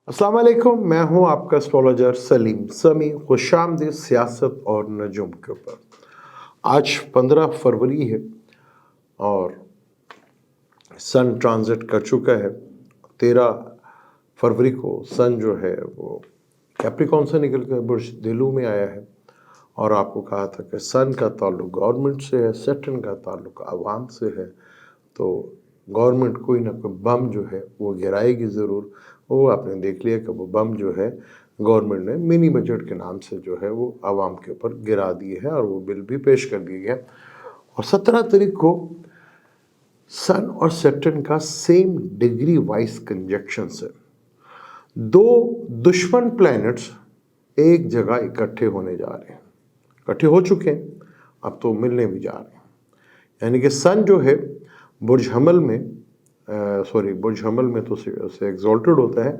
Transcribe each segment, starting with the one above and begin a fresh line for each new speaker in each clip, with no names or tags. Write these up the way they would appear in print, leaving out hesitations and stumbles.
अस्सलाम वालेकुम, मैं हूं आपका एस्ट्रोलॉजर सलीम समी। खुशामदीद सियासत और नजुम के ऊपर। आज 15 फरवरी है और सन ट्रांजिट कर चुका है। 13 फरवरी को सन जो है वो कैप्रिकॉन से निकल कर बुर्ज दिलू में आया है और आपको कहा था कि सन का ताल्लुक गवर्नमेंट से है, सैटर्न का ताल्लुक आवाम से है। तो गवर्नमेंट कोई ना कोई बम जो है वो गिराएगी ज़रूर। वो आपने देख लिया कि वो बम जो है गवर्नमेंट ने मिनी बजट के नाम से जो है वो आवाम के ऊपर गिरा दिए हैं और वो बिल भी पेश कर दिए गए। और 17 तारीख को सन और सैटर्न का सेम डिग्री वाइज कंजक्शन है। दो दुश्मन प्लैनेट्स एक जगह इकट्ठे होने जा रहे हैं, इकट्ठे हो चुके हैं, अब तो मिलने भी जा रहे हैं। यानी कि सन जो है बुर्ज हमल में बुर्ज हमल में तो से एग्जॉल्टेड होता है,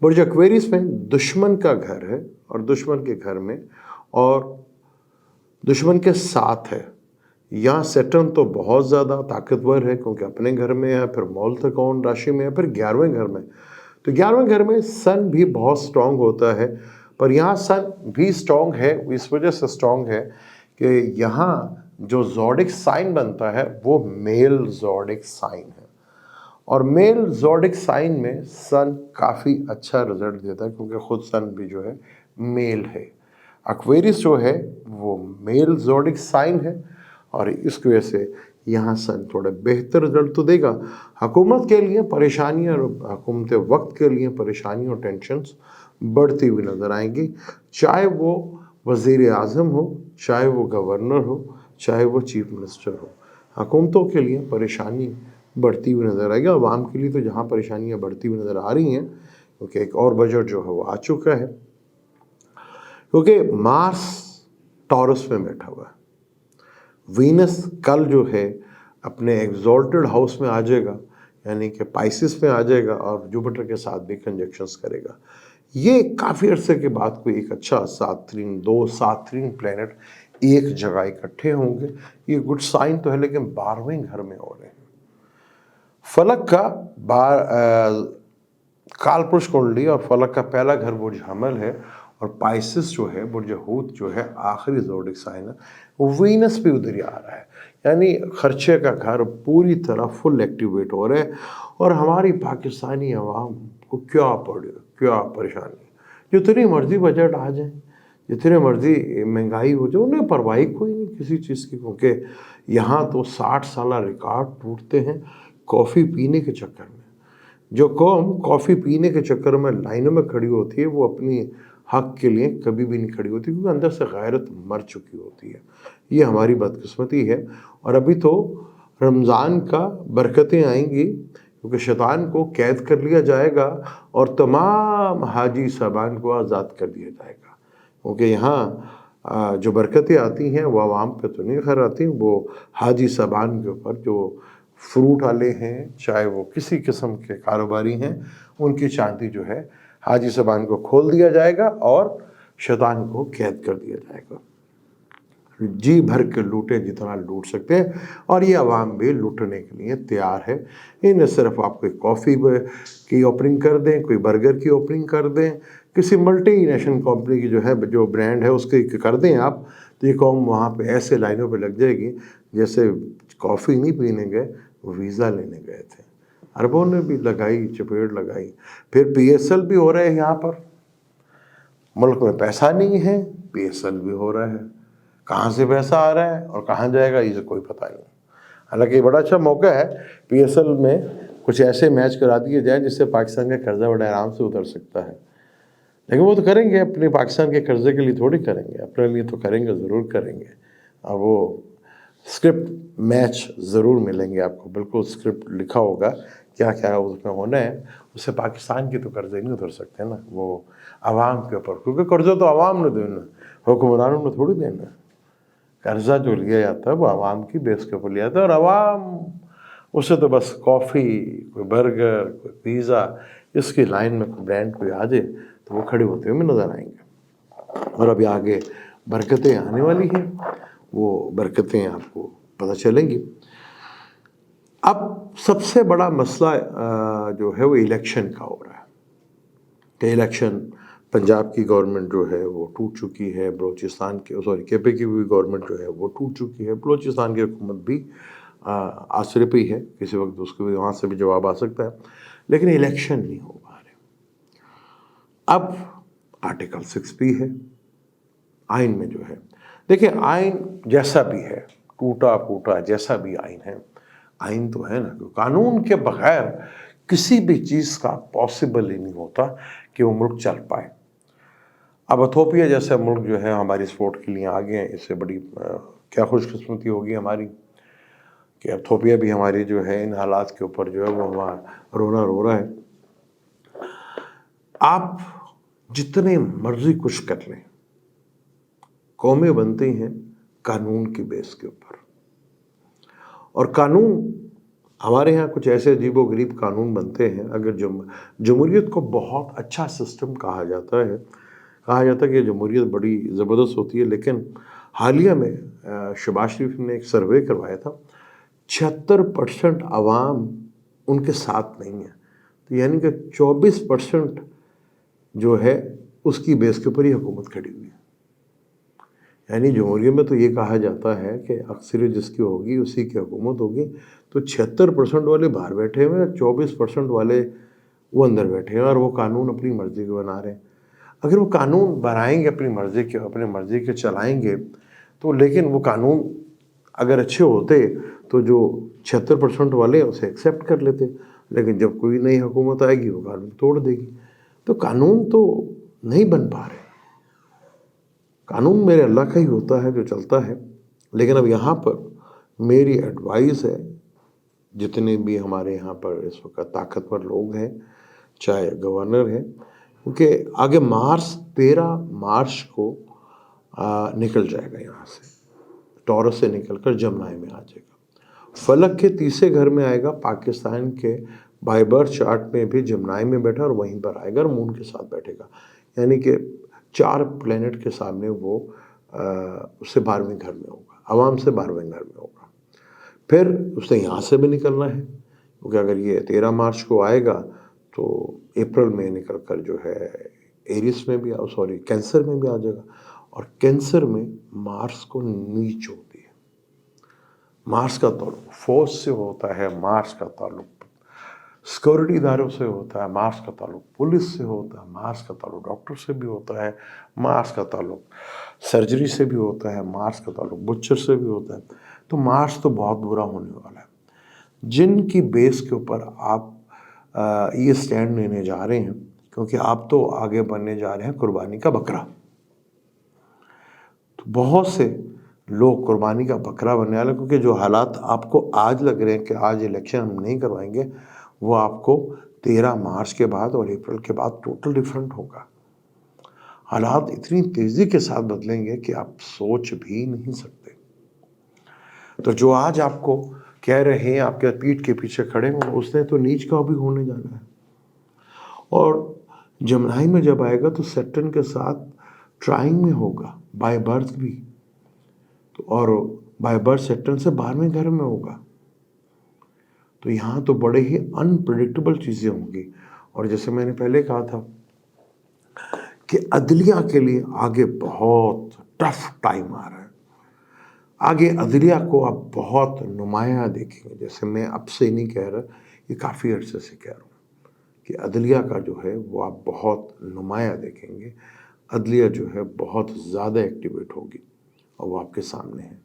बुर्ज एक्वेरियस में दुश्मन का घर है और दुश्मन के घर में और दुश्मन के साथ है। यहाँ सैटर्न तो बहुत ज़्यादा ताकतवर है क्योंकि अपने घर में है, फिर मौल त्रिकोण राशि में है, फिर 11वें घर में। तो 11वें घर में सन भी बहुत स्ट्रांग होता है, पर यहाँ सन भी स्ट्रांग है। इस वजह से स्ट्रांग है कि यहाँ जो ज़ोडिक साइन बनता है वो मेल ज़ोडिक साइन है और मेल ज़ोडिक साइन में सन काफ़ी अच्छा रिजल्ट देता है क्योंकि ख़ुद सन भी जो है मेल है। एक्वेरियस जो है वो मेल ज़ोडिक साइन है और इसकी वजह से यहाँ सन थोड़ा बेहतर रिजल्ट तो देगा। हुकूमत के लिए परेशानियाँ और हुकूमत वक्त के लिए परेशानियाँ और टेंशन्स बढ़ती हुई नज़र आएंगी, चाहे वो वज़ीर आज़म हो, चाहे वो गवर्नर हो, चाहे वो चीफ मिनिस्टर हो। हुकूमतों के लिए परेशानी बढ़ती हुई नज़र आएगी। आवाम के लिए तो जहाँ परेशानियाँ बढ़ती हुई नज़र आ रही हैं क्योंकि एक और बजट जो है वो आ चुका है, क्योंकि मार्स टॉरस में बैठा हुआ है। वीनस कल जो है अपने एग्जॉल्टेड हाउस में आ जाएगा, यानी कि पाइसिस में आ जाएगा और जुपिटर के साथ भी कंजक्शंस करेगा। ये काफ़ी अरसे के बाद कोई एक अच्छा दो सातरीन प्लैनेट एक जगह इकट्ठे होंगे। ये गुड साइन तो है, लेकिन 12वें घर में हो रहे हैं। फलक का काल पुरुष कुंडली और फलक का पहला घर बुर्ज हमल है और पाइसिस जो है बुर्ज हूत जो है आखिरी ज़ोडिक साइन है, वो वीनस भी उधर ही आ रहा है। यानी खर्चे का घर पूरी तरह फुल एक्टिवेट हो रहा है और हमारी पाकिस्तानी आवाम को क्या परेशानी। जितनी मर्जी बजट आ जाए, जितने मर्जी महंगाई हो जाए, उन्हें परवाही कोई नहीं किसी चीज़ की, क्योंकि यहाँ तो 60 साल रिकॉर्ड टूटते हैं कॉफ़ी पीने के चक्कर में। जो कौम कॉफ़ी पीने के चक्कर में लाइनों में खड़ी होती है वो अपनी हक के लिए कभी भी नहीं खड़ी होती, क्योंकि अंदर से गैरत मर चुकी होती है। ये हमारी बदकिस्मती है। और अभी तो रमज़ान का बरकतें आएंगी क्योंकि शैतान को कैद कर लिया जाएगा और तमाम हाजी साहबान को आज़ाद कर दिया जाएगा, क्योंकि यहाँ जो बरकतें आती हैं वो आवाम पे तो नहीं खैर आती, वो हाजी साहबान के ऊपर जो फ्रूट वाले हैं, चाहे वो किसी किस्म के कारोबारी हैं, उनकी चांदी जो है हाजी साहबान को खोल दिया जाएगा और शैतान को कैद कर दिया जाएगा। जी भर के लूटें जितना लूट सकते हैं और ये आवाम भी लूटने के लिए तैयार है। इन्हें सिर्फ आप कोई कॉफ़ी की ओपनिंग कर दें, कोई बर्गर की ओपनिंग कर दें, किसी मल्टी नेशनल कंपनी की जो ब्रांड है उसकी कर दें आप, तो ये कौम वहाँ पे ऐसे लाइनों पे लग जाएगी जैसे कॉफ़ी नहीं पीने गए, वीज़ा लेने गए थे। अरबों ने भी लगाई, चपेट लगाई। फिर PSL भी हो रहे हैं यहाँ पर। मुल्क में पैसा नहीं है, PSL भी हो रहा है। कहाँ से पैसा आ रहा है और कहाँ जाएगा इसे कोई पता नहीं। हालांकि बड़ा अच्छा मौका है, PSL में कुछ ऐसे मैच करा दिए जाए जिससे पाकिस्तान का कर्जा बड़े आराम से उतर सकता है। लेकिन वो तो करेंगे अपने पाकिस्तान के कर्जे के लिए थोड़ी करेंगे, अपने लिए तो करेंगे, ज़रूर करेंगे। और वो स्क्रिप्ट मैच ज़रूर मिलेंगे आपको, बिल्कुल स्क्रिप्ट लिखा होगा क्या क्या उसमें होना है। उससे पाकिस्तान के तो कर्जे नहीं उतर सकते ना, वो आवाम के ऊपर, क्योंकि कर्जा तो आवाम ने देना, हुक्मरानों ने थोड़ी देना। कर्जा जो लिया जाता है वो आवाम की बेस के ऊपर लिया जाता है और आवाम उससे तो बस कॉफ़ी, कोई बर्गर, कोई पिज़्ज़ा, इसकी लाइन में कोई ब्रांड कोई आ जाए तो वो खड़े होते हुए नज़र आएंगे। और अभी आगे बरकतें आने वाली हैं, वो बरकतें आपको पता चलेंगी। अब सबसे बड़ा मसला जो है वो इलेक्शन का हो रहा है। کہ الیکشن पंजाब की गवर्नमेंट जो है वो टूट चुकी है, बलूचिस्तान की केपी की भी गवर्नमेंट जो है वो टूट चुकी है, बलूचिस्तान की हुकूमत भी आसरे पे ही है, किसी वक्त उसको भी वहाँ से भी जवाब आ सकता है, लेकिन इलेक्शन नहीं हो पा रहे। अब आर्टिकल 6 भी है आइन में जो है, देखिए आइन जैसा भी है, टूटा फूटा जैसा भी आइन है, आइन तो है ना, कानून के बगैर किसी भी चीज़ का पॉसिबल ही नहीं होता कि वो मुल्क चल पाए। अब इथोपिया जैसा मुल्क जो है हमारी सपोर्ट के लिए आगे हैं, इससे बड़ी क्या खुशकिस्मती होगी हमारी कि इथोपिया भी हमारी जो है इन हालात के ऊपर जो है वो हमारा रोना रो रहा है। आप जितने मर्जी कुछ कर लें, कौमें बनती हैं कानून की बेस के ऊपर, और कानून हमारे यहाँ कुछ ऐसे अजीबोगरीब कानून बनते हैं। अगर जमहूरियत को बहुत अच्छा सिस्टम कहा जाता है कि जमहूरियत बड़ी ज़बरदस्त होती है, लेकिन हालिया में शहबाज शरीफ ने एक सर्वे करवाया था, 76% आवाम उनके साथ नहीं है, तो यानी कि 24% जो है उसकी बेस के ऊपर ही हुकूमत खड़ी हुई है। यानी जमहूरियत में तो ये कहा जाता है कि अक्सरियत जिसकी होगी उसी की हुकूमत होगी, तो 76% वाले बाहर बैठे हुए हैं, 24% वाले वो अंदर बैठे हैं और वो कानून अपनी मर्ज़ी के बना रहे हैं। अगर वो कानून बनाएंगे अपनी मर्ज़ी के चलाएंगे तो, लेकिन वो कानून अगर अच्छे होते तो जो 76% वाले उसे एक्सेप्ट कर लेते, लेकिन जब कोई नई हुकूमत आएगी वो कानून तोड़ देगी। तो कानून तो नहीं बन पा रहे। कानून मेरे अल्लाह का ही होता है जो चलता है, लेकिन अब यहाँ पर मेरी एडवाइस है जितने भी हमारे यहाँ पर इस वक्त ताकतवर लोग हैं, चाहे गवर्नर हैं, क्योंकि आगे 13 मार्च को निकल जाएगा यहाँ से, टॉरस से निकलकर जमनाई में आ जाएगा, फलक के तीसरे घर में आएगा, पाकिस्तान के बाय बर्थ चार्ट में भी जमनाई में बैठा और वहीं पर आएगा और मून के साथ बैठेगा, यानी कि 4 प्लेनेट के सामने वो उससे 12वें घर में होगा, अवाम से 12वें घर में होगा। फिर उसने यहाँ से भी निकलना है, क्योंकि अगर ये 13 मार्च को आएगा तो अप्रैल में निकल कर जो है एरिस में भी कैंसर में भी आ जाएगा, और कैंसर में मार्स को नीच होती है। मार्स का ताल्लुक फौज से होता है, मार्स का ताल्लुक सिक्योरिटी इदारों से होता है, मार्स का ताल्लुक पुलिस से होता है, मार्स का ताल्लुक डॉक्टर से भी होता है, मार्स का ताल्लुक सर्जरी से भी होता है, मार्स का ताल्लुक बुचर से भी होता है। तो मार्स तो बहुत बुरा होने वाला है। जिनकी बेस के ऊपर आप ये स्टैंड लेने जा रहे हैं, क्योंकि आप तो आगे बनने जा रहे हैं कुर्बानी का बकरा, तो बहुत से लोग कुर्बानी का बकरा बनने वाले, क्योंकि जो हालात आपको आज लग रहे हैं कि आज इलेक्शन हम नहीं करवाएंगे, वो आपको 13 मार्च के बाद और अप्रैल के बाद टोटल डिफरेंट होगा। हालात इतनी तेज़ी के साथ बदलेंगे कि आप सोच भी नहीं सकते। तो जो आज आपको कह रहे हैं, आपके पीठ के पीछे खड़े हैं, उसने तो नीच का भी होने जाना है। और जमनाई में जब आएगा तो सैटर्न के साथ ट्राइंग में होगा, बाय बर्थ भी, तो और बाय बर्थ सैटर्न से 12वें घर में होगा। तो यहाँ तो बड़े ही अनप्रेडिक्टेबल चीज़ें होंगी। और जैसे मैंने पहले कहा था कि अदलिया के लिए आगे बहुत टफ टाइम आ रहा है। आगे अदलिया को आप बहुत नुमाया देखेंगे। जैसे मैं अब से नहीं कह रहा, ये काफ़ी अर्से से कह रहा हूँ कि अदलिया का जो है वो आप बहुत नुमाया देखेंगे। अदलिया जो है बहुत ज़्यादा एक्टिवेट होगी और वो आपके सामने है।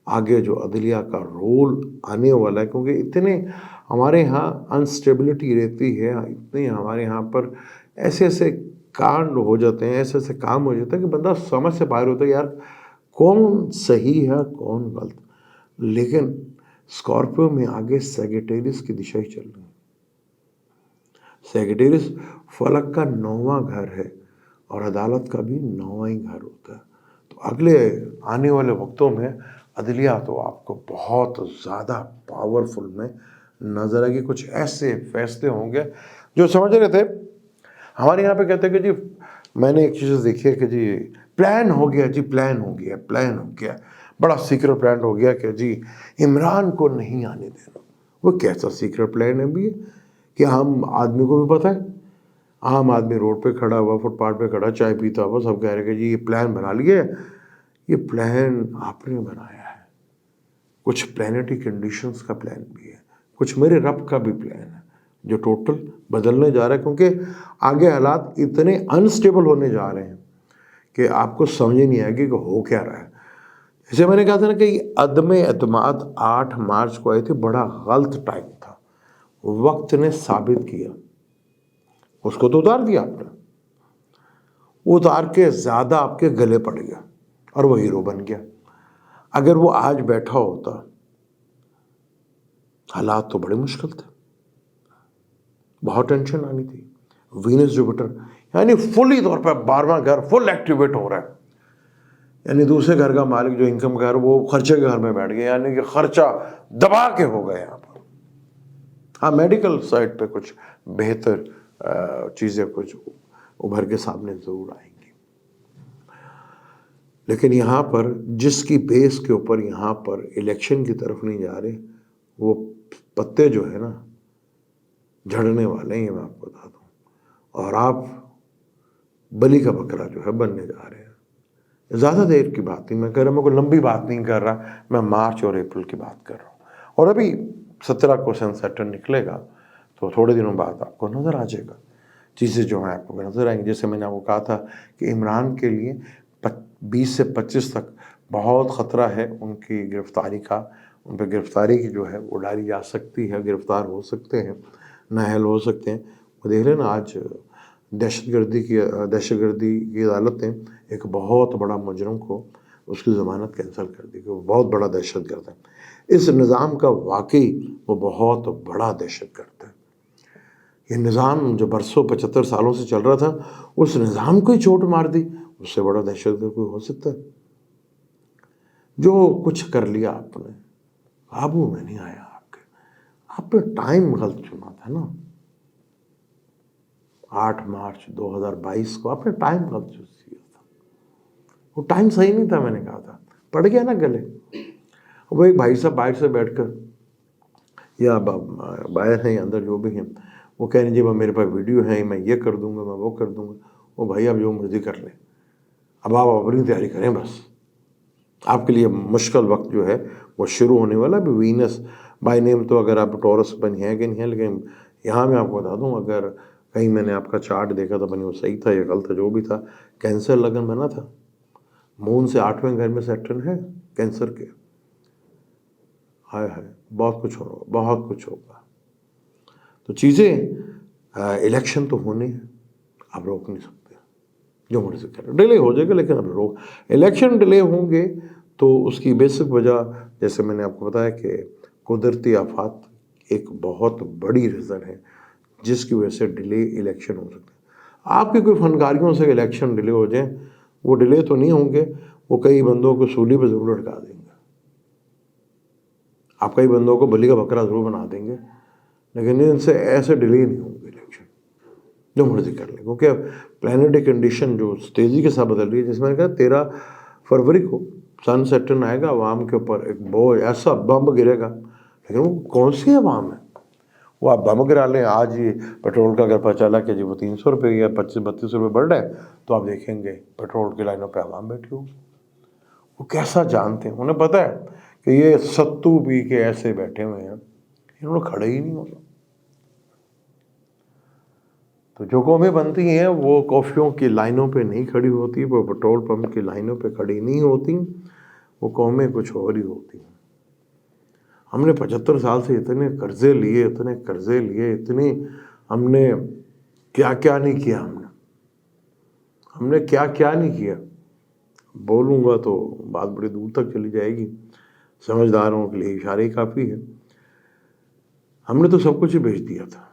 आगे जो अदलिया का रोल आने वाला है, क्योंकि इतने हमारे यहाँ अनस्टेबिलिटी रहती है, इतने हमारे यहाँ पर ऐसे ऐसे कांड हो जाते हैं, ऐसे ऐसे काम हो जाते हैं कि बंदा समझ से बाहर होता है यार कौन सही है कौन गलत। लेकिन स्कॉर्पियो में आगे सैजिटेरियस की दिशा ही चल रही है। सैजिटेरियस फलक का 9वां घर है और अदालत का भी 9वां ही घर होता है। तो अगले आने वाले वक्तों में अदलिया तो आपको बहुत ज़्यादा पावरफुल में नजर आएगी। कुछ ऐसे फैसले होंगे जो समझ रहे थे, हमारे यहाँ पे कहते हैं कि जी मैंने एक चीज़ देखी है कि जी प्लान हो गया, जी प्लान हो गया, बड़ा सीक्रेट प्लान हो गया कि जी इमरान को नहीं आने देना। वो कैसा सीक्रेट प्लान है भी कि हम आदमी को भी पता है, आम आदमी रोड पे खड़ा हुआ, फुटपाथ पे खड़ा, चाय पीता हुआ, सब कह रहे कि जी ये प्लान बना लिए। ये प्लान आपने बनाया है, कुछ प्लानिटरी कंडीशंस का प्लान भी है, कुछ मेरे रब का भी प्लान है जो टोटल बदलने जा रहा है, क्योंकि आगे हालात इतने अनस्टेबल होने जा रहे हैं कि आपको समझ ही नहीं आएगी कि हो क्या रहा है। जैसे मैंने कहा था ना कि अदम एतमाद 8 मार्च को आई थी, बड़ा गलत टाइम था, वक्त ने साबित किया। उसको तो उतार दिया आपने, उतार के ज़्यादा आपके गले पड़ गया और वो हीरो बन गया। अगर वो आज बैठा होता, हालात तो बड़े मुश्किल थे, बहुत टेंशन आनी थी। वीनस जुपिटर यानी फुली तौर पर 12वां घर फुल एक्टिवेट हो रहा है, यानी दूसरे घर का मालिक जो इनकम घर, वो खर्चे के घर में बैठ गया, यानी कि खर्चा दबा के हो गया यहाँ पर। हाँ, मेडिकल साइड पे कुछ बेहतर चीज़ें कुछ उभर के सामने ज़रूर आएंगी, लेकिन यहाँ पर जिसकी बेस के ऊपर यहाँ पर इलेक्शन की तरफ नहीं जा रहे, वो पत्ते जो है ना झड़ने वाले हैं, ये मैं आपको बता दूँ। और आप बलि का बकरा जो है बनने जा रहे हैं। ज़्यादा देर की बात नहीं मैं कर रहा, मैं कोई लंबी बात नहीं कर रहा, मैं मार्च और अप्रैल की बात कर रहा हूँ। और अभी 17 को सन सैटर्न निकलेगा, तो थोड़े दिनों बाद आपको नज़र आ जाएगा, चीज़ें जो हैं आपको नज़र आएंगी। जैसे मैंने आपको कहा था कि इमरान के लिए 20 से 25 तक बहुत ख़तरा है उनकी गिरफ़्तारी का, उन पर गिरफ़्तारी की जो है वो डाली जा सकती है, गिरफ़्तार हो सकते हैं, नाअहल हो सकते हैं। वो देख लेना आज दहशतगर्दी की अदालत ने एक बहुत बड़ा मुजरम को उसकी ज़मानत कैंसिल कर दी कि वो बहुत बड़ा दहशतगर्द है। इस निज़ाम का वाकई वो बहुत बड़ा दहशतगर्द है। ये निज़ाम जो बरसों 75 सालों से चल रहा था, उस निज़ाम को ही चोट मार दी, उससे बड़ा दहशतगर्द कोई हो सकता है? जो कुछ कर लिया आपने, काबू में नहीं आया आपने टाइम गलत चुना था ना। 8 मार्च 2022 को आपने टाइम गलत चूज किया था, वो टाइम सही नहीं था, मैंने कहा था, पड़ गया ना गले। वो एक भाई साहब बाहर से बैठकर या बाहर हैं अंदर जो भी हैं, वो कह रहे जी मेरे पास वीडियो है, मैं ये कर दूंगा, मैं वो कर दूंगा। वो भाई आप जो मर्जी कर लें, अब आप अपनी तैयारी करें बस। आपके लिए मुश्किल वक्त जो है वो शुरू होने वाला। अभी वीनस बाय नेम तो अगर आप टॉरस बनी है कि नहीं है, लेकिन यहाँ मैं आपको बता दूँ, अगर कहीं मैंने आपका चार्ट देखा था बनी, वो सही था या गलत था जो भी था, कैंसर लगन बना था, मून से 8वें घर में सैटर्न है कैंसर के। हाय हाय, बहुत कुछ होगा, बहुत कुछ होगा। तो चीज़ें इलेक्शन तो होने हैं, आप रोक नहीं सकते, जो मर्जी करें, डिले हो जाएगा, लेकिन अब रोक इलेक्शन डिले होंगे तो उसकी बेसिक वजह, जैसे मैंने आपको बताया कि कुदरती आफात एक बहुत बड़ी रीज़न है जिसकी वजह से डिले इलेक्शन हो सकते हैं। आपके कोई फनकारियों से इलेक्शन डिले हो जाए, वो डिले तो नहीं होंगे, वो कई बंदों को सूली पर ज़रूर लटका देंगे, आप कई बंदों को बलि का बकरा ज़रूर बना देंगे, लेकिन इनसे ऐसे डिले नहीं होंगे इलेक्शन, जो मर्जी कर ले। क्योंकि अब प्लानिटरी कंडीशन जो तेज़ी के साथ बदल रही है, जिसमें कहा 13 फरवरी को सन सैटर्न आएगा, अवाम के ऊपर एक बहुत ऐसा बम गिरेगा, लेकिन वो कौन सी अवाम है? वो आप बम गिरा लें। आज ही पेट्रोल का अगर पता चला कि जी वो 300 रुपये या 25-32 रुपये बढ़ रहा है, तो आप देखेंगे पेट्रोल की लाइनों पे आवाम बैठी होगी। वो कैसा जानते हैं, उन्हें पता है कि ये सत्तू पी के ऐसे बैठे हुए हैं, इन्होंने खड़े ही नहीं होना। तो जो कौमें बनती हैं वो कॉफ़ियों की लाइनों पे नहीं खड़ी होती, वो पेट्रोल पंप की लाइनों पे खड़ी नहीं होती, वो कौमें कुछ और ही होती हैं। हमने 75 साल से इतने कर्जे लिए, इतने हमने क्या क्या नहीं किया, हमने क्या क्या नहीं किया। बोलूँगा तो बात बड़ी दूर तक चली जाएगी, समझदारों के लिए इशारे ही काफ़ी है। हमने तो सब कुछ ही बेच दिया था।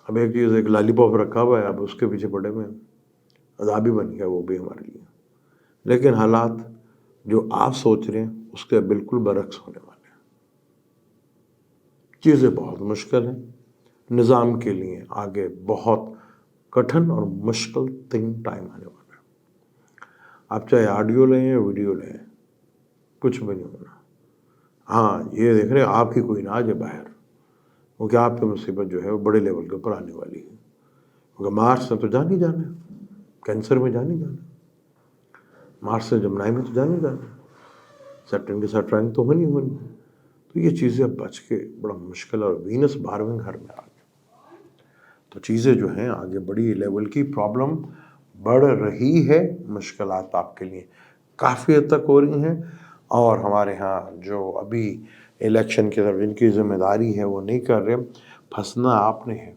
अब एक चीज़, एक लॉलीपॉप रखा हुआ है, अब उसके पीछे पड़े हुए हैं, अज़ाब ही बन गया वो भी हमारे लिए। लेकिन हालात जो आप सोच रहे हैं उसके बिल्कुल बरक्स होने वाले हैं। चीज़ें बहुत मुश्किल हैं, निज़ाम के लिए आगे बहुत कठिन और मुश्किल टाइम आने वाला है। आप चाहे ऑडियो लें या वीडियो लें, कुछ भी नहीं होना। हाँ, ये देख रहे हैं आपकी कोई ना आ जाए बाहर, क्योंकि आपकी मुसीबत जो है वो बड़े लेवल के ऊपर आने वाली है। کیونکہ مارس میں تو جان ہی جانا ہے، کینسر میں جان ہی جانا ہے، مارس سے جمنائی میں تو جان ہی جانا ہے، سیپٹن کے ساتھ ٹرائنگ تو ہونی ہونی. تو یہ چیزیں اب بچ کے بڑا مشکل، اور وینس 12ویں گھر میں آ گئی. تو چیزیں جو ہیں آگے بڑی لیول کی پرابلم بڑھ رہی ہے، مشکلات آپ کے لیے کافی حد تک ہو رہی ہیں. اور ہمارے ہاں جو ابھی الیکشن کی طرف جن کی ذمہ داری ہے وہ نہیں کر رہے، پھنسنا آپ نے ہے،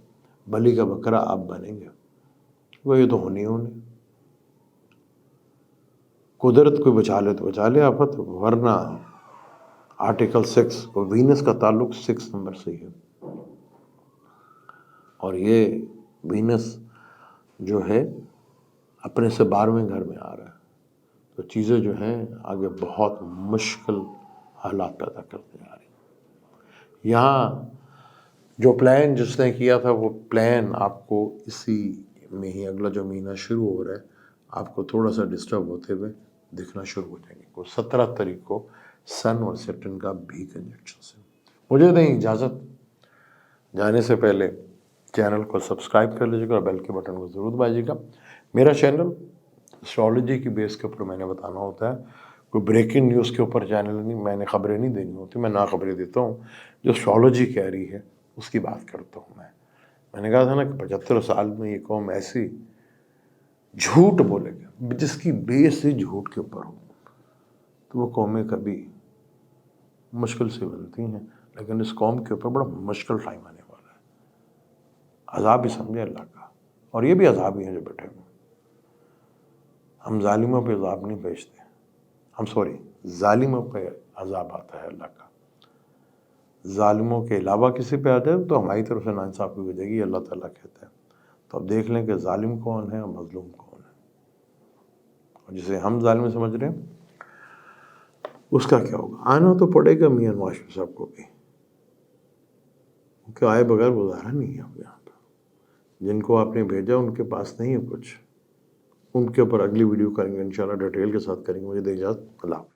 بلی کا بکرا آپ بنیں گے. وہ یہ تو ہونی ہونے، قدرت کو بچا لے تو بچا لے آفت، ورنہ آرٹیکل 6 اور وینس کا تعلق 6 نمبر سے ہی ہے. اور یہ وینس جو ہے اپنے سے 12ویں گھر میں آ رہا ہے. تو چیزیں جو ہیں آگے بہت مشکل حالات پیدا کرتے جا رہی ہیں. یہاں جو پلان جس نے کیا تھا وہ پلان آپ کو اسی میں ہی اگلا جو مہینہ شروع ہو رہا ہے آپ کو تھوڑا سا ڈسٹرب ہوتے ہوئے دکھنا شروع ہو جائیں گے. وہ 17 تاریخ کو سن اور سیپٹن کا بھی کنجنکشن سے. مجھے دیں اجازت، جانے سے پہلے چینل کو سبسکرائب کر لیجیے گا اور بیل کے بٹن کو ضرور دبائیے گا. میرا چینل اسٹرالوجی کی بیس کے اوپر میں نے بتانا ہوتا ہے، کوئی بریکنگ نیوز کے اوپر چینل نہیں، میں نے خبریں نہیں دینی ہوتی، میں نا خبریں دیتا ہوں جو اسٹرالوجی کہہ رہی ہے اس کی بات کرتا ہوں. میں نے کہا تھا نا کہ 75 سال میں یہ قوم ایسی جھوٹ بولے گا جس کی بیس ہی جھوٹ کے اوپر ہو، تو وہ قومیں کبھی مشکل سے بنتی ہیں. لیکن اس قوم کے اوپر بڑا مشکل ٹائم آنے والا ہے، عذاب ہی سمجھے اللہ کا. اور یہ بھی عذاب ہی ہیں جو بیٹھے ہوئے. ہم ظالموں پہ عذاب نہیں بھیجتے، ظالموں پہ عذاب آتا ہے اللہ کا. ظالموں کے علاوہ کسی پہ آ جائے تو ہماری طرف سے ناانصافی ہو جائے گی، اللہ تعالیٰ کہتا ہے. تو اب دیکھ لیں کہ ظالم کون ہے اور مظلوم کون ہے، اور جسے ہم ظالم سمجھ رہے ہیں اس کا کیا ہوگا. آنا تو پڑے گا میاں نواز شریف صاحب کو بھی، کیونکہ آئے بغیر گزارا نہیں ہے اب یہاں پہ. جن کو آپ نے بھیجا ان کے پاس نہیں ہے کچھ. ان کے اوپر اگلی ویڈیو کریں گے انشاءاللہ، ڈیٹیل کے ساتھ کریں گے. مجھے دے اجازت، اللہ حافظ.